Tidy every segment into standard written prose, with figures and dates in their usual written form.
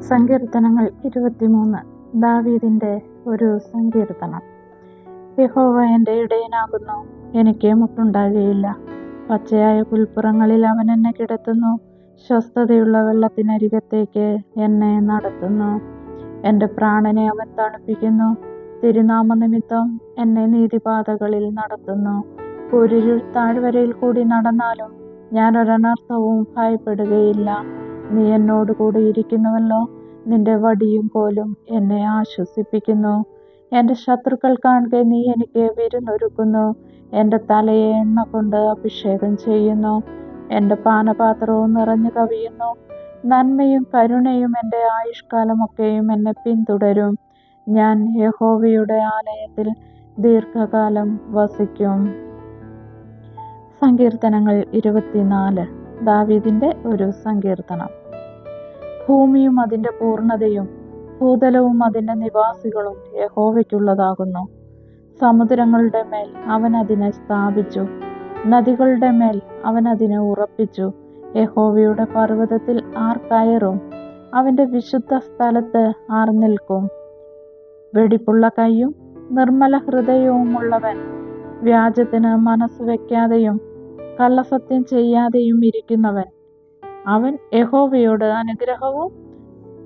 സങ്കീർത്തനങ്ങൾ 23. ദാവീദിന്റെ ഒരു സങ്കീർത്തനം. യഹോവ എൻ്റെ ഇടയനാകുന്നു, എനിക്ക് മുട്ടുണ്ടാകുകയില്ല. പച്ചയായ പുൽപ്പുറങ്ങളിൽ അവൻ എന്നെ കിടത്തുന്നു, സ്വസ്ഥതയുള്ള വെള്ളത്തിനരികത്തേക്ക് എന്നെ നടത്തുന്നു. എൻ്റെ പ്രാണനെ അവൻ തണുപ്പിക്കുന്നു, തിരുനാമനിമിത്തം എന്നെ നീതിപാതകളിൽ നടത്തുന്നു. കൂരിരുൾ താഴ്വരയിൽ കൂടി നടന്നാലും ഞാൻ ഒരനർത്ഥവും ഭയപ്പെടുകയില്ല. നീ എന്നോട് കൂടി ഇരിക്കുന്നുവല്ലോ, നിന്റെ വടിയും കോലും എന്നെ ആശ്വസിപ്പിക്കുന്നു. എൻ്റെ ശത്രുക്കൾ കാണുക നീ എനിക്ക് വിരുന്നൊരുക്കുന്നു. എൻ്റെ തലയെ എണ്ണ കൊണ്ട് അഭിഷേകം ചെയ്യുന്നു, എൻ്റെ പാനപാത്രവും നിറഞ്ഞു കവിയുന്നു. നന്മയും കരുണയും എൻ്റെ ആയുഷ്കാലമൊക്കെയും എന്നെ പിന്തുടരും. ഞാൻ യഹോവയുടെ ആലയത്തിൽ ദീർഘകാലം വസിക്കും. സങ്കീർത്തനങ്ങൾ 24. ദാവീദിന്റെ ഒരു സങ്കീർത്തനം. ഭൂമിയും അതിൻ്റെ പൂർണ്ണതയും ഭൂതലവും അതിൻ്റെ നിവാസികളും യഹോവയ്ക്കുള്ളതാകുന്നു. സമുദ്രങ്ങളുടെ മേൽ അവൻ അതിനെ സ്ഥാപിച്ചു, നദികളുടെ മേൽ അവൻ അതിനെ ഉറപ്പിച്ചു. യഹോവയുടെ പർവ്വതത്തിൽ ആർ കയറും? അവൻ്റെ വിശുദ്ധ സ്ഥലത്ത് ആർ നിൽക്കും? വെടിപ്പുള്ള കൈയും നിർമ്മല ഹൃദയവുമുള്ളവൻ, വ്യാജത്തിന് മനസ്സ് വയ്ക്കാതെയും കള്ളസത്യം ചെയ്യാതെയും ഇരിക്കുന്നവൻ. അവൻ യഹോവയോട് അനുഗ്രഹവും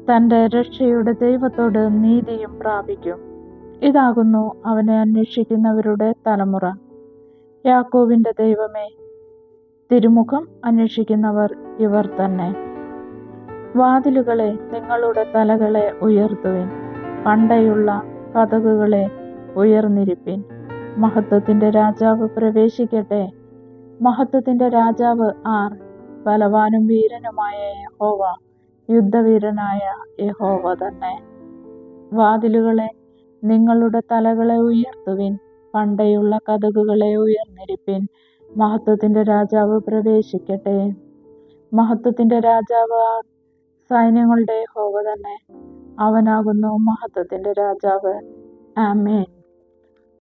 തൻ്റെ രക്ഷയുടെ ദൈവത്തോട് നീതിയും പ്രാപിക്കും. ഇതാകുന്നു അവനെ അന്വേഷിക്കുന്നവരുടെ തലമുറ. യാക്കോബിന്റെ ദൈവമേ, തിരുമുഖം അന്വേഷിക്കുന്നവർ ഇവർ തന്നെ. വാതിലുകളെ, നിങ്ങളുടെ തലകളെ ഉയർത്തുവിൻ, പണ്ടയുള്ള കതകുകളെ ഉയർന്നിരിപ്പിൻ. മഹത്വത്തിന്റെ രാജാവ് പ്രവേശിക്കട്ടെ. മഹത്വത്തിന്റെ രാജാവ് ആർ? ബലവാനും വീരനുമായ യഹോവ, യുദ്ധവീരനായ യഹോവ തന്നെ. വാതിലുകളെ, നിങ്ങളുടെ തലകളെ ഉയർത്തുവിൻ, പണ്ടയുള്ള കതകുകളെ ഉയർന്നിരിപ്പിൻ. മഹത്വത്തിന്റെ രാജാവ് പ്രവേശിക്കട്ടെ. മഹത്വത്തിന്റെ രാജാവ് ആർ? സൈന്യങ്ങളുടെ യഹോവ തന്നെ. അവനാകുന്നു മഹത്വത്തിന്റെ രാജാവ്. ആമേൻ.